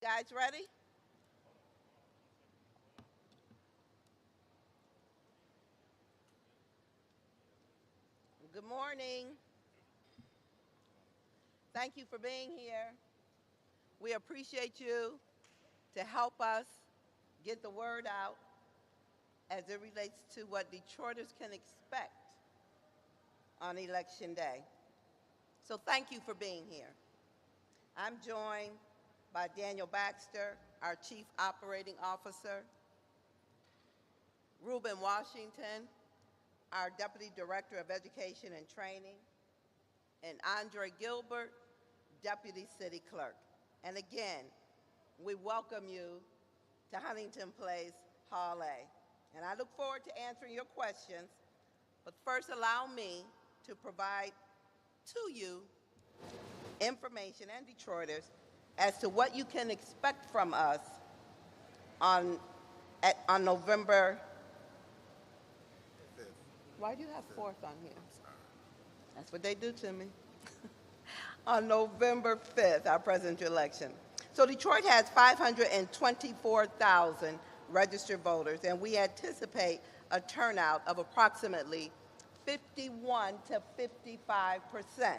Guys ready? Good morning. Thank you for being here. We appreciate you to help us get the word out as it relates to what Detroiters can expect on Election Day. So thank you for being here. I'm joined by Daniel Baxter, our Chief Operating Officer, Reuben Washington, our Deputy Director of Education and Training, and Andre Gilbert, Deputy City Clerk. And again, we welcome you to Huntington Place Hall A. And I look forward to answering your questions, but first allow me to provide to you information and Detroiters as to what you can expect from us on November. Why do you have 4th on here? That's what they do to me. On November 5th, our presidential election. So Detroit has 524,000 registered voters, and we anticipate a turnout of approximately 51 to 55%.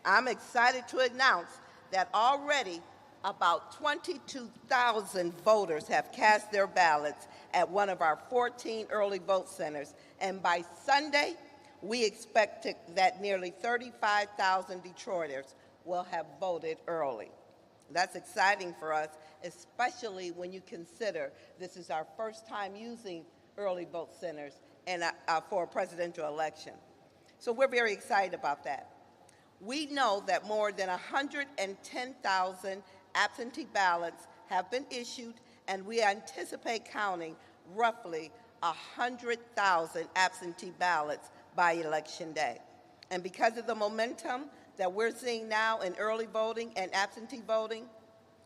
I'm excited to announce that already about 22,000 voters have cast their ballots at one of our 14 early vote centers, and by Sunday, we expect that nearly 35,000 Detroiters will have voted early. That's exciting for us, especially when you consider this is our first time using early vote centers for a presidential election. So we're very excited about that. We know that more than 110,000 absentee ballots have been issued, and we anticipate counting roughly 100,000 absentee ballots by Election Day. And because of the momentum that we're seeing now in early voting and absentee voting,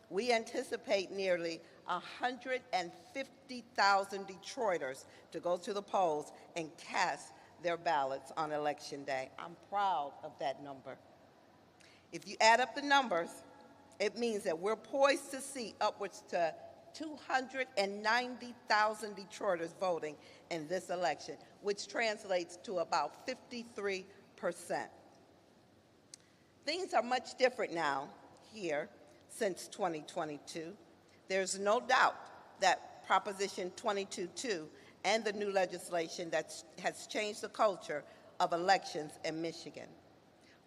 we anticipate nearly 150,000 Detroiters to go to the polls and cast their ballots on Election Day. I'm proud of that number. If you add up the numbers, it means that we're poised to see upwards to 290,000 Detroiters voting in this election, which translates to about 53%. Things are much different now here since 2022. There's no doubt that Proposition 22-2 and the new legislation that has changed the culture of elections in Michigan.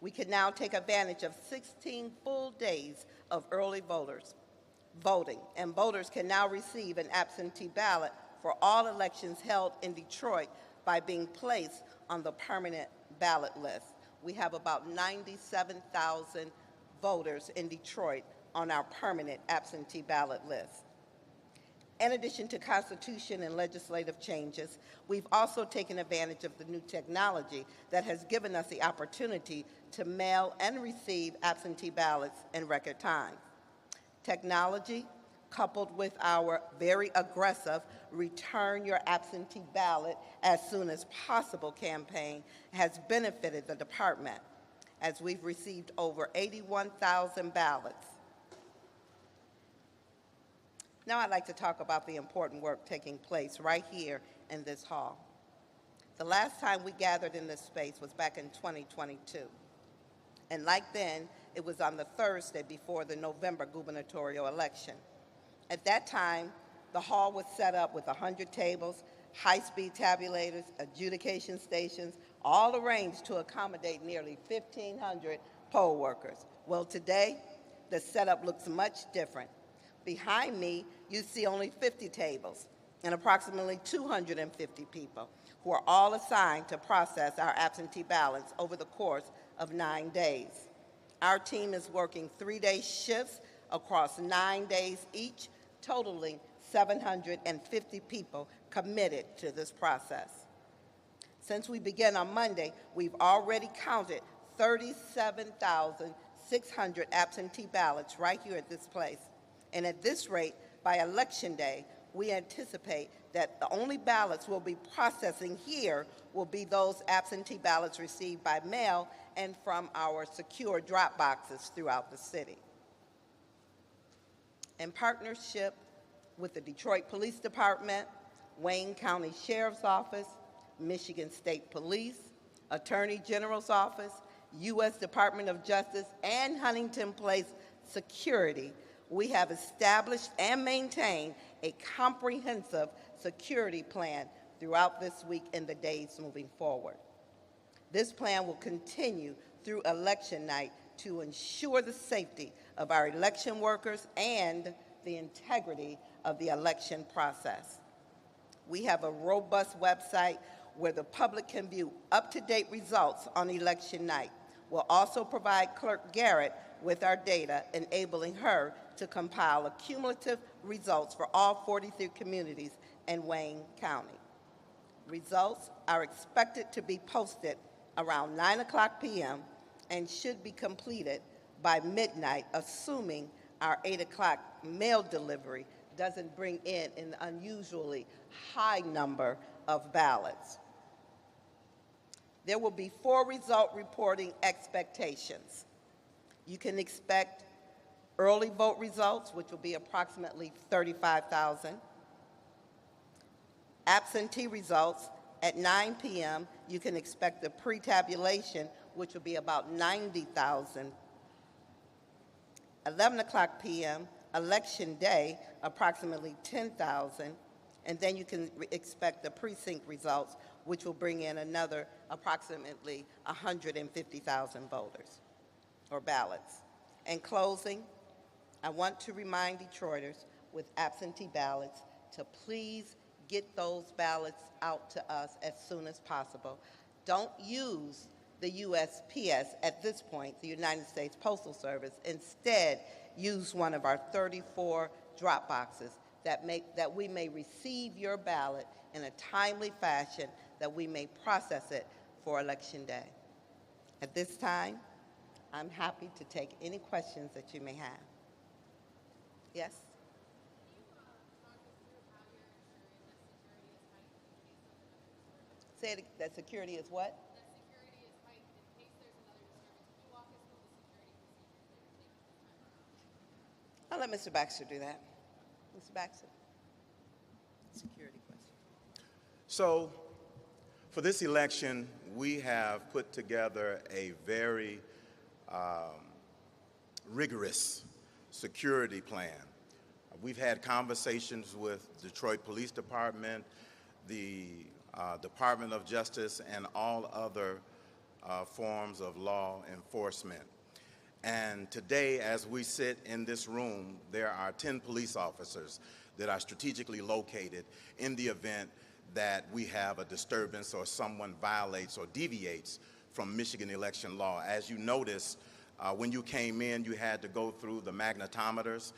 We can now take advantage of 16 full days of early voting, and voters can now receive an absentee ballot for all elections held in Detroit by being placed on the permanent ballot list. We have about 97,000 voters in Detroit on our permanent absentee ballot list. In addition to constitution and legislative changes, we've also taken advantage of the new technology that has given us the opportunity to mail and receive absentee ballots in record time. Technology, coupled with our very aggressive Return Your Absentee Ballot as Soon as Possible campaign, has benefited the department, as we've received over 81,000 ballots. Now I'd like to talk about the important work taking place right here in this hall. The last time we gathered in this space was back in 2022. And like then, it was on the Thursday before the November gubernatorial election. At that time, the hall was set up with 100 tables, high-speed tabulators, adjudication stations, all arranged to accommodate nearly 1,500 poll workers. Well, today, the setup looks much different. Behind me, you see only 50 tables and approximately 250 people who are all assigned to process our absentee ballots over the course of 9 days. Our team is working 3-day shifts across 9 days each, totaling 750 people committed to this process. Since we began on Monday, we've already counted 37,600 absentee ballots right here at this place. And at this rate, by Election Day, we anticipate that the only ballots we'll be processing here will be those absentee ballots received by mail and from our secure drop boxes throughout the city. In partnership with the Detroit Police Department, Wayne County Sheriff's Office, Michigan State Police, Attorney General's Office, U.S. Department of Justice, and Huntington Place Security, we have established and maintained a comprehensive security plan throughout this week and the days moving forward. This plan will continue through election night to ensure the safety of our election workers and the integrity of the election process. We have a robust website where the public can view up-to-date results on election night. We'll also provide Clerk Garrett with our data, enabling her to compile cumulative results for all 43 communities in Wayne County. Results are expected to be posted around 9:00 p.m. and should be completed by midnight, assuming our 8:00 mail delivery doesn't bring in an unusually high number of ballots. There will be 4 result reporting expectations. You can expect early vote results, which will be approximately 35,000. Absentee results at 9 p.m., you can expect the pre-tabulation, which will be about 90,000. 11:00 p.m., election day, approximately 10,000. And then you can expect the precinct results, which will bring in another approximately 150,000 voters or ballots. In closing, I want to remind Detroiters with absentee ballots to please get those ballots out to us as soon as possible. Don't use the USPS at this point, the United States Postal Service. Instead, use one of our 34 drop boxes that we may receive your ballot in a timely fashion, that we may process it for Election Day. At this time, I'm happy to take any questions that you may have. Yes? Say it, that security is what? That security is heightened in case there's another disturbance. Can you walk us through the security procedures that you're taking this time around? I'll let Mr. Baxter do that. Mr. Baxter? Security question. So, for this election, we have put together a very rigorous security plan. We've had conversations with Detroit Police Department, the Department of Justice, and all other forms of law enforcement. And today, as we sit in this room, there are 10 police officers that are strategically located in the event that we have a disturbance or someone violates or deviates from Michigan election law. As you noticed, when you came in, you had to go through the magnetometers,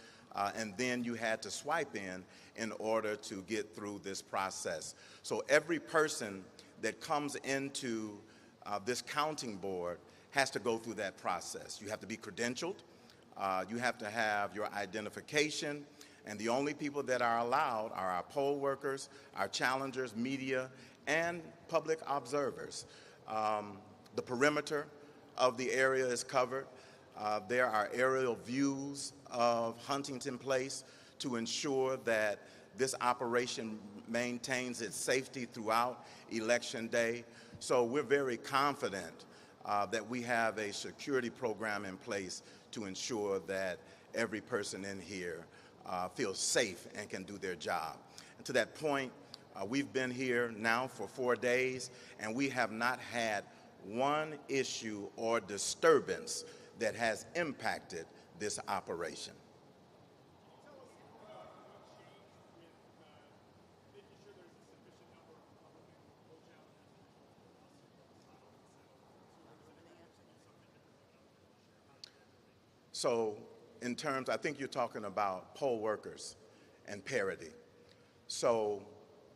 and then you had to swipe in order to get through this process. So every person that comes into this counting board has to go through that process. You have to be credentialed, you have to have your identification, and the only people that are allowed are our poll workers, our challengers, media, and public observers. The perimeter of the area is covered. There are aerial views of Huntington Place to ensure that this operation maintains its safety throughout Election Day. So we're very confident that we have a security program in place to ensure that every person in here feels safe and can do their job. And to that point, we've been here now for 4 days, and we have not had one issue or disturbance that has impacted this operation. So in terms, I think you're talking about poll workers and parity. So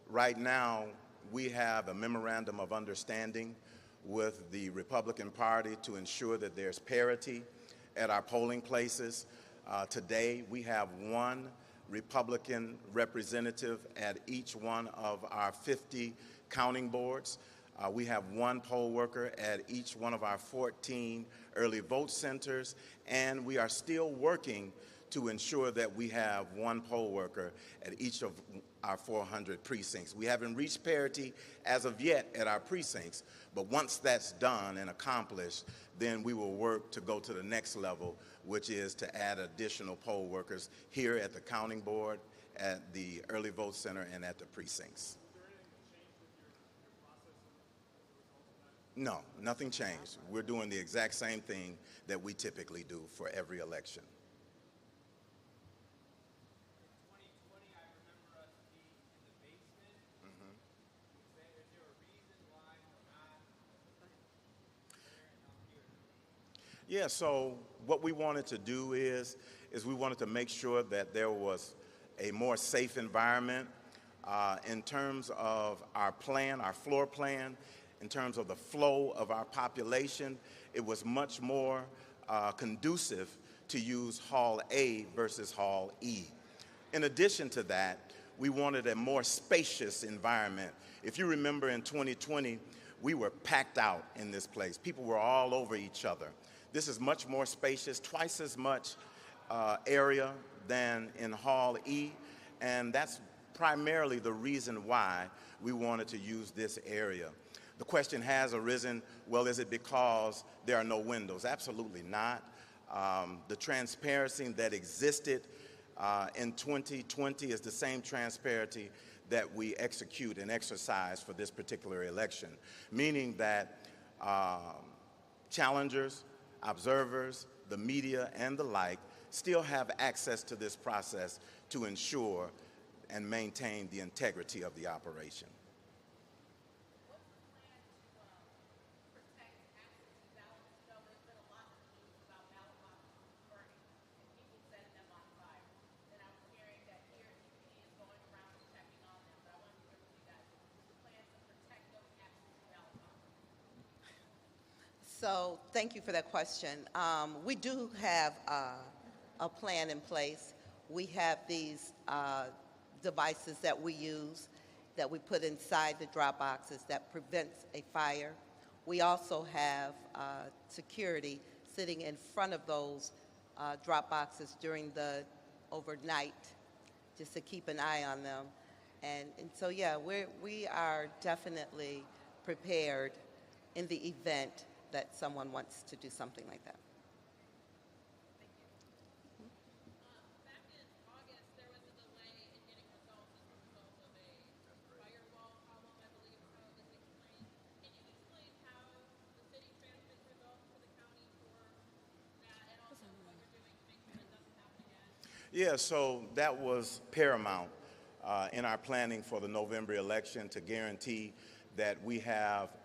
right now, we have a memorandum of understanding with the Republican Party to ensure that there's parity at our polling places. Today, we have one Republican representative at each one of our 50 counting boards. We have one poll worker at each one of our 14 early vote centers, and we are still working to ensure that we have one poll worker at each of our 400 precincts. We haven't reached parity as of yet at our precincts, but once that's done and accomplished, then we will work to go to the next level, which is to add additional poll workers here at the counting board, at the early vote center, and at the precincts. No, nothing changed. We're doing the exact same thing that we typically do for every election. 2020, I remember us being in the basement. Is there a reason why we're not there and not here? Yeah, so what we wanted to do is we wanted to make sure that there was a more safe environment in terms of our plan, our floor plan, in terms of the flow of our population. It was much more conducive to use Hall A versus Hall E. In addition to that, we wanted a more spacious environment. If you remember in 2020, we were packed out in this place. People were all over each other. This is much more spacious, twice as much area than in Hall E, and that's primarily the reason why we wanted to use this area. The question has arisen, well, is it because there are no windows? Absolutely not. The transparency that existed in 2020 is the same transparency that we execute and exercise for this particular election, meaning that challengers, observers, the media, and the like still have access to this process to ensure and maintain the integrity of the operation. So thank you for that question. We do have a plan in place. We have these devices that we use that we put inside the drop boxes that prevents a fire. We also have security sitting in front of those drop boxes during the overnight, just to keep an eye on them. And so, yeah, we are definitely prepared in the event that someone wants to do something like that. Back in August, there was a delay in getting results as a result of a firewall problem, I believe is how it was explained. Can you explain how the city transmits results to the county for that, and also what you're doing to make sure that doesn't happen again? Yeah, so that was paramount in our planning for the November election, to guarantee that we have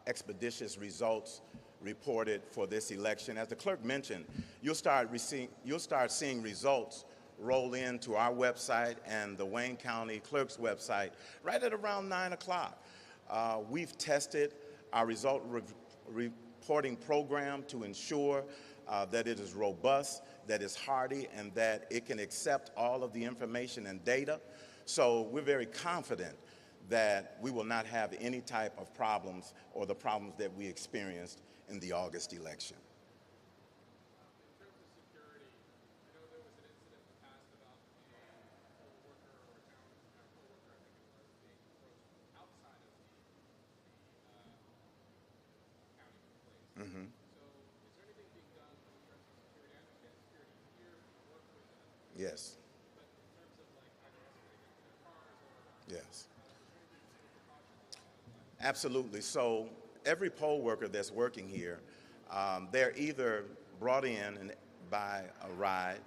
expeditious results reported for this election. As the clerk mentioned, you'll start seeing results roll into our website and the Wayne County Clerk's website right at around 9 o'clock. We've tested our result reporting program to ensure that it is robust, that it's hardy, and that it can accept all of the information and data. So we're very confident that we will not have any type of problems or the problems that we experienced in the August election. In terms of security, I know there was an incident in the past about a poll worker or a town poll worker, I think it was, being approached outside of the county place. So is there anything being done in terms of security? I understand security here, working with them, Yes, but in terms of like either escorting them to their cars or yes. Absolutely. So every poll worker that's working here, they're either brought in by a ride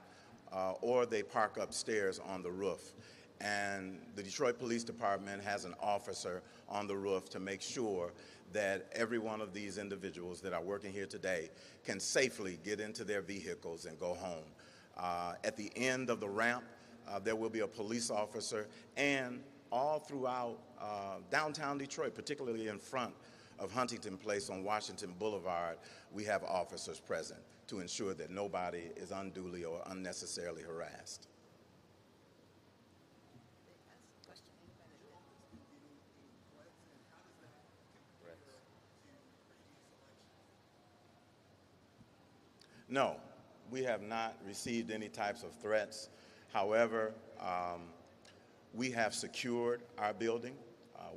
or they park upstairs on the roof. And the Detroit Police Department has an officer on the roof to make sure that every one of these individuals that are working here today can safely get into their vehicles and go home. At the end of the ramp, there will be a police officer, and all throughout downtown Detroit, particularly in front of Huntington Place on Washington Boulevard, we have officers present to ensure that nobody is unduly or unnecessarily harassed. No, We have not received any types of threats. However, we have secured our building.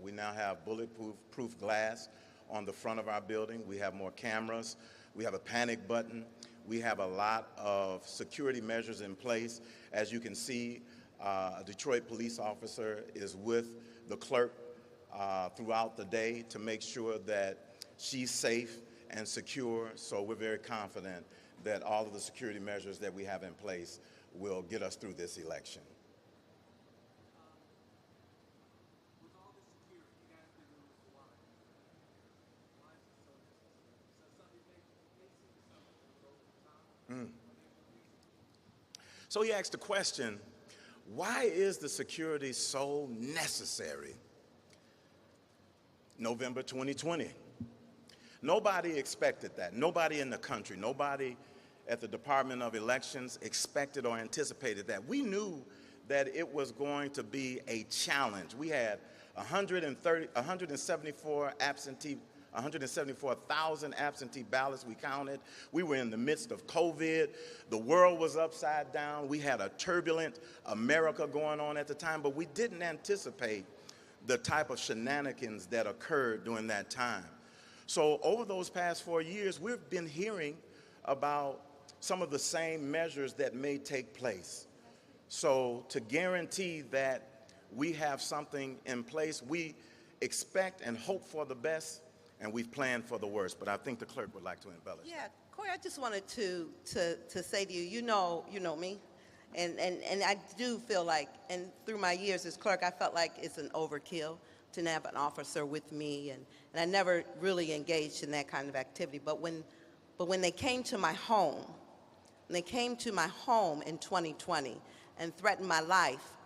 We now have bulletproof glass on the front of our building. We have more cameras. We have a panic button. We have a lot of security measures in place. As you can see, a Detroit police officer is with the clerk throughout the day to make sure that she's safe and secure. So we're very confident that all of the security measures that we have in place will get us through this election. With all this security, you guys been doing this for a while. Why is it so necessary? So something may see something over time. So he asked the question, why is the security so necessary? November 2020. Nobody expected that. Nobody in the country, nobody at the Department of Elections expected or anticipated that. We knew that it was going to be a challenge. We had 174,000 absentee ballots we counted. We were in the midst of COVID. The world was upside down. We had a turbulent America going on at the time, but we didn't anticipate the type of shenanigans that occurred during that time. So over those past 4 years, we've been hearing about some of the same measures that may take place. So to guarantee that we have something in place, we expect and hope for the best, and we've planned for the worst. But I think the clerk would like to embellish. Yeah, Corey, I just wanted to say to you, you know me, and I do feel like, and through my years as clerk, I felt like it's an overkill to have an officer with me, and I never really engaged in that kind of activity. But when they came to my home, in 2020 and threatened my life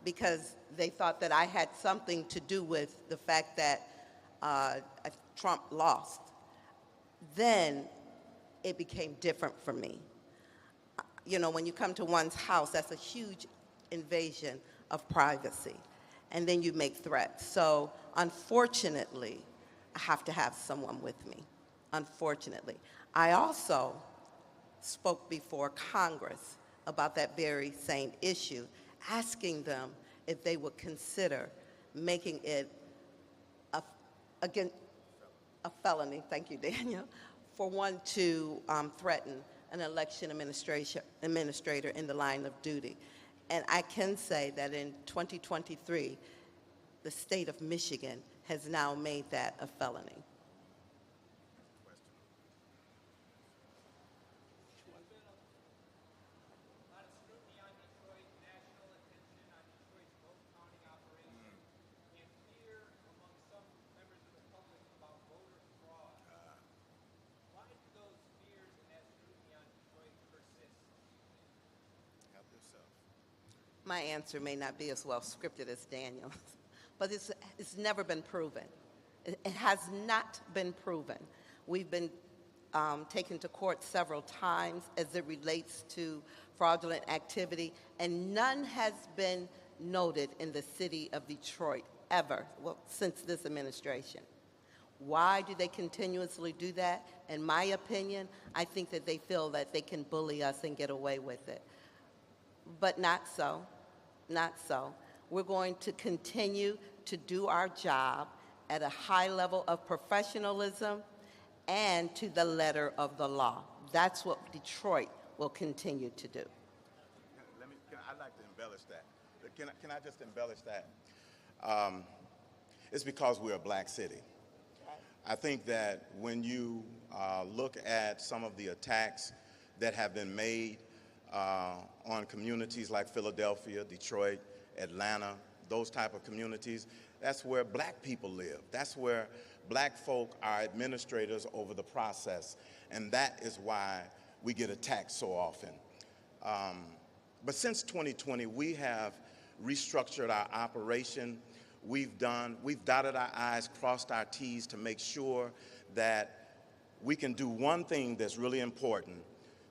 because they thought that I had something to do with the fact that Trump lost, then it became different for me. You know, when you come to one's house, that's a huge invasion of privacy, and then you make threats. So unfortunately, I have to have someone with me, unfortunately. I also spoke before Congress about that very same issue, asking them if they would consider making it a felony, thank you, Daniel, for one to threaten an election administrator in the line of duty. And I can say that in 2023, the state of Michigan has now made that a felony. My answer may not be as well scripted as Daniel's, but it's never been proven. It has not been proven. We've been taken to court several times as it relates to fraudulent activity, and none has been noted in the city of Detroit ever, well, since this administration. Why do they continuously do that? In my opinion, I think that they feel that they can bully us and get away with it. But not so, not so. We're going to continue to do our job at a high level of professionalism and to the letter of the law. That's what Detroit will continue to do. I'd like to embellish that. Can I just embellish that? It's because we're a black city. I think that when you look at some of the attacks that have been made on communities like Philadelphia, Detroit, Atlanta, those type of communities, that's where black people live. That's where black folk are administrators over the process, and that is why we get attacked so often. But since 2020, we have restructured our operation. We've dotted our I's, crossed our T's to make sure that we can do one thing that's really important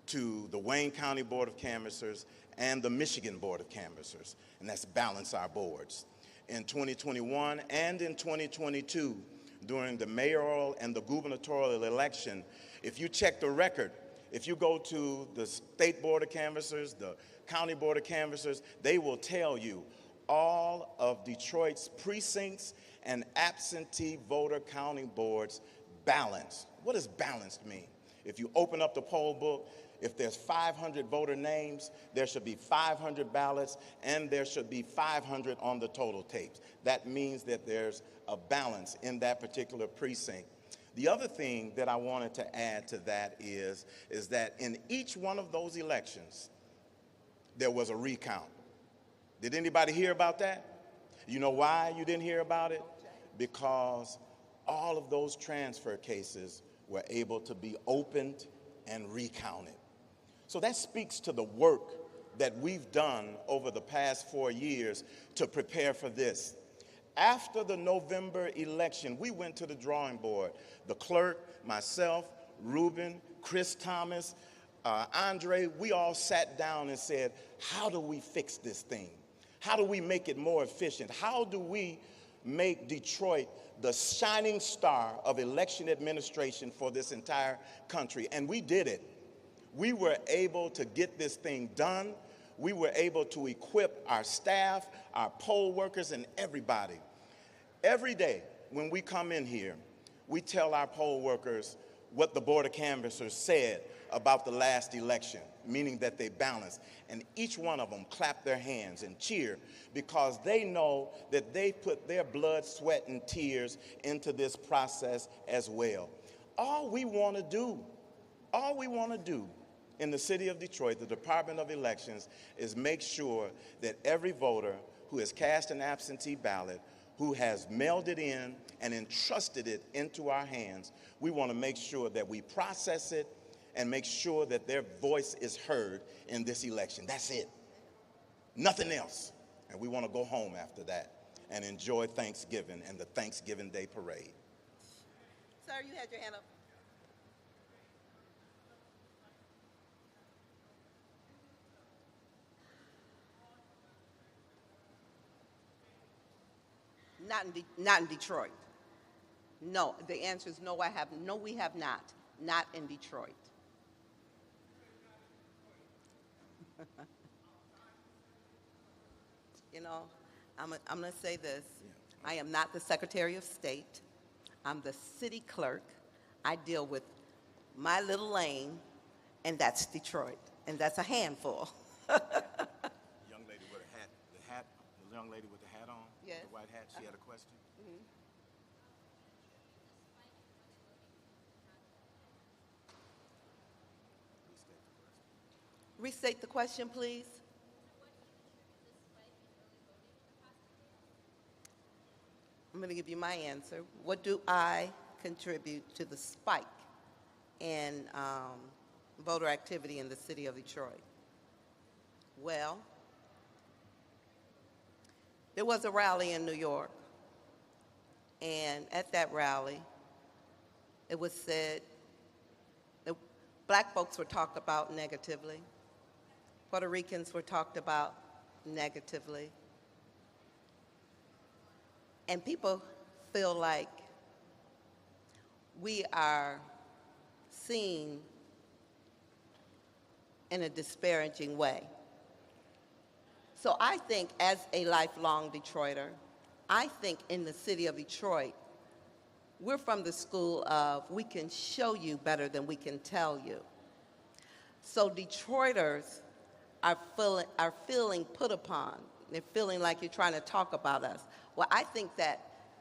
to the Wayne County Board of Canvassers and the Michigan Board of Canvassers, and that's balance our boards. In 2021 and in 2022, during the mayoral and the gubernatorial election, if you check the record, If you go to the state board of canvassers, the county board of canvassers, they will tell you all of Detroit's precincts and absentee voter counting boards balanced. What does balanced mean? If you open up the poll book, if there's 500 voter names, there should be 500 ballots, and there should be 500 on the total tapes. That means that there's a balance in that particular precinct. The other thing that I wanted to add to that is that in each one of those elections, there was a recount. Did anybody hear about that? You know why you didn't hear about it? Because all of those transfer cases were able to be opened and recounted. So that speaks to the work that we've done over the past 4 years to prepare for this. After the November election, we went to the drawing board. The clerk, myself, Ruben, Chris Thomas, Andre, we all sat down and said, how do we fix this thing? How do we make it more efficient? How do we make Detroit the shining star of election administration for this entire country? And we did it. We were able to get this thing done. We were able to equip our staff, our poll workers, and everybody. Every day when we come in here, we tell our poll workers what the Board of Canvassers said about the last election, meaning that they balanced. And each one of them clap their hands and cheer because they know that they put their blood, sweat, and tears into this process as well. All we want to do in the city of Detroit, the Department of Elections, is make sure that every voter who has cast an absentee ballot, who has mailed it in and entrusted it into our hands, we want to make sure that we process it and make sure that their voice is heard in this election. That's it. Nothing else. And we want to go home after that and enjoy Thanksgiving and the Thanksgiving Day Parade. Sir, you had your hand up. Not in Detroit. No, the answer is no, we have not. Not in Detroit. You know, I'm going to say this. I am not the Secretary of State. I'm the city clerk. I deal with my little lane, and that's Detroit. And that's a handful. Young lady with a hat, the young lady with the hat on, Yes. the white hat, she had a question. Restate the question, please. I'm going to give you my answer. What do I contribute to the spike in voter activity in the city of Detroit? Well, there was a rally in New York, and at that rally, it was said that black folks were talked about negatively. Puerto Ricans were talked about negatively. And people feel like we are seen in a disparaging way. So I think as a lifelong Detroiter, I think in the city of Detroit, we're from the school of we can show you better than we can tell you. So Detroiters are feeling put upon. They're feeling like you're trying to talk about us. Well, I think that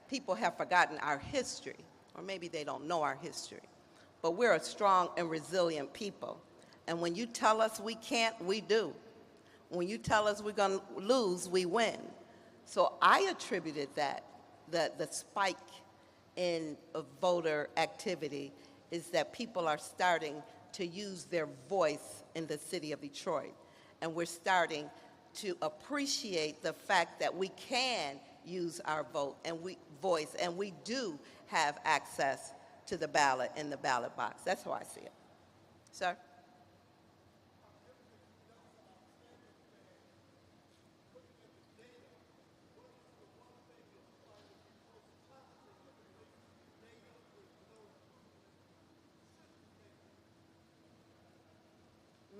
people have forgotten our history, or maybe they don't know our history. But we're a strong and resilient people. And when you tell us we can't, we do. When you tell us we're going to lose, we win. So I attributed that, the spike in voter activity is that people are starting to use their voice in the city of Detroit. And we're starting to appreciate the fact that we can use our voice, and we do have access to the ballot in the ballot box. That's how I see it. Sir?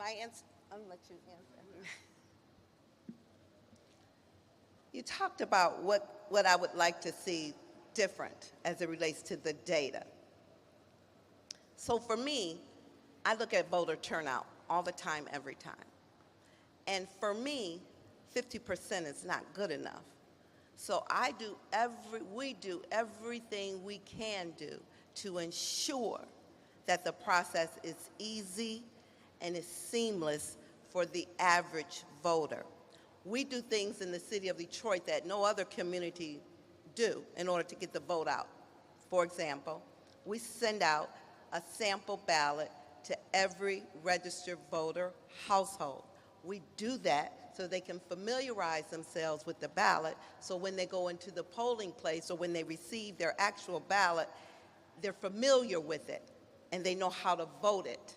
I answer? I'll let you answer. You talked about what I would like to see different as it relates to the data. So for me, I look at voter turnout all the time, every time. And for me, 50% is not good enough. So we do everything we can do to ensure that the process is easy and is seamless for the average voter. We do things in the city of Detroit that no other community do in order to get the vote out. For example, we send out a sample ballot to every registered voter household. We do that so they can familiarize themselves with the ballot, so when they go into the polling place or when they receive their actual ballot, they're familiar with it and they know how to vote it.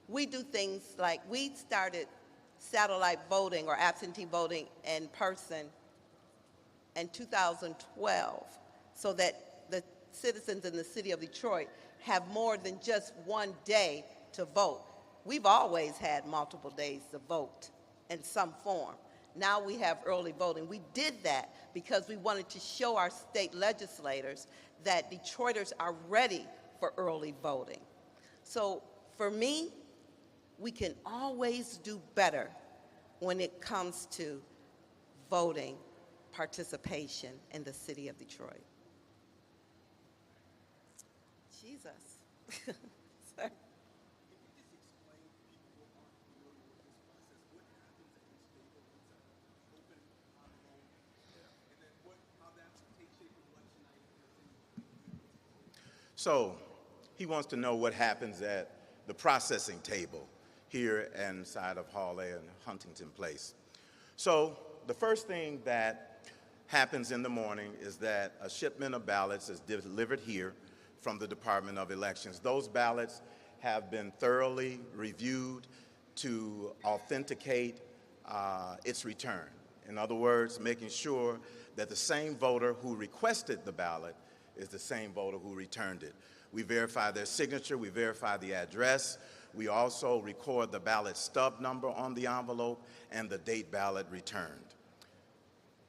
We do things like we started satellite voting or absentee voting in person in 2012 so that the citizens in the city of Detroit have more than just one day to vote. We've always had multiple days to vote in some form. Now we have early voting. We did that because we wanted to show our state legislators that Detroiters are ready for early voting. So for me, we can always do better when it comes to voting participation in the city of Detroit. Jesus. Sorry. So he wants to know what happens at the processing table here inside of Hall A and Huntington Place. So the first thing that happens in the morning is that a shipment of ballots is delivered here from the Department of Elections. Those ballots have been thoroughly reviewed to authenticate its return. In other words, making sure that the same voter who requested the ballot is the same voter who returned it. We verify their signature, we verify the address, we also record the ballot stub number on the envelope and the date ballot returned.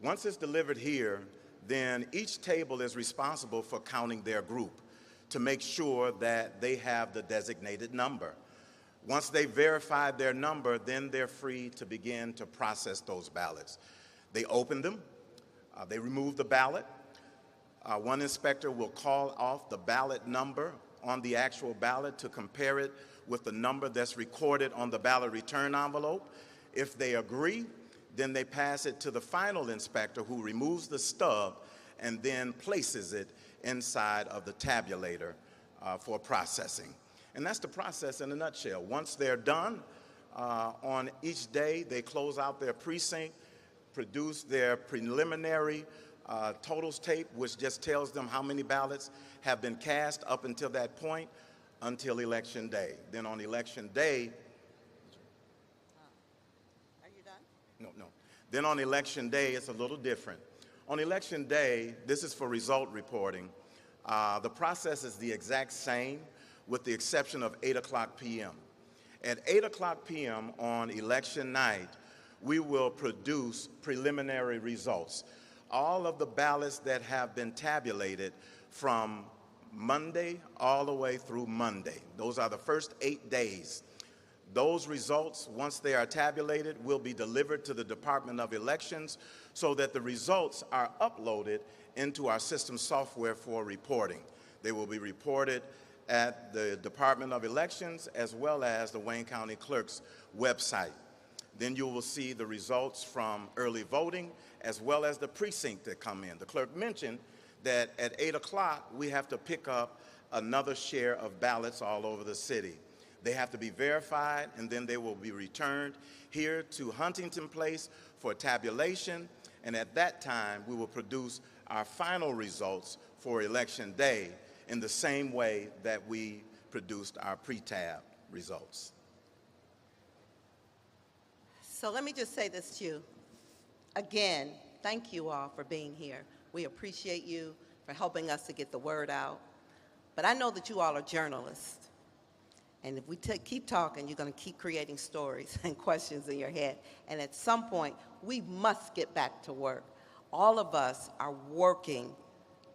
Once it's delivered here, then each table is responsible for counting their group to make sure that they have the designated number. Once they verify their number, then they're free to begin to process those ballots. They open them, they remove the ballot. One inspector will call off the ballot number on the actual ballot to compare it with the number that's recorded on the ballot return envelope. If they agree, then they pass it to the final inspector who removes the stub and then places it inside of the tabulator for processing. And that's the process in a nutshell. Once they're done, on each day they close out their precinct, produce their preliminary totals tape, which just tells them how many ballots have been cast up until that point, until Election Day. Then on Election Day, Are you done? no. Then on Election Day, it's a little different. On Election Day, this is for result reporting. The process is the exact same with the exception of 8 o'clock p.m. At 8 o'clock p.m. on election night, we will produce preliminary results. All of the ballots that have been tabulated from Monday all the way through Monday. Those are the first 8 days. Those results, once they are tabulated, will be delivered to the Department of Elections so that the results are uploaded into our system software for reporting. They will be reported at the Department of Elections as well as the Wayne County Clerk's website. Then you will see the results from early voting as well as the precinct that come in. The clerk mentioned that at 8 o'clock we have to pick up another share of ballots all over the city. They have to be verified and then they will be returned here to Huntington Place for tabulation, and at that time we will produce our final results for Election Day in the same way that we produced our pre-tab results. So let me just say this to you. Again, thank you all for being here. We appreciate you for helping us to get the word out. But I know that you all are journalists. And if we keep talking, you're going to keep creating stories and questions in your head. And at some point, we must get back to work. All of us are working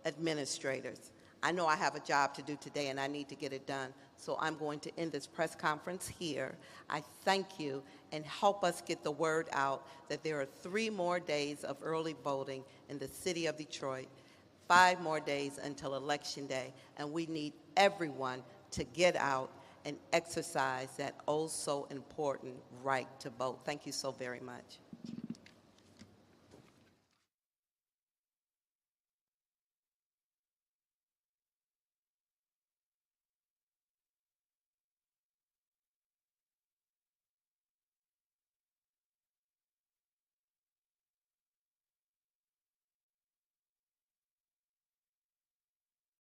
administrators. I know I have a job to do today, and I need to get it done. So I'm going to end this press conference here. I thank you, and help us get the word out that there are 3 more days of early voting in the city of Detroit, 5 more days until Election Day, and we need everyone to get out and exercise that oh so important right to vote. Thank you so very much.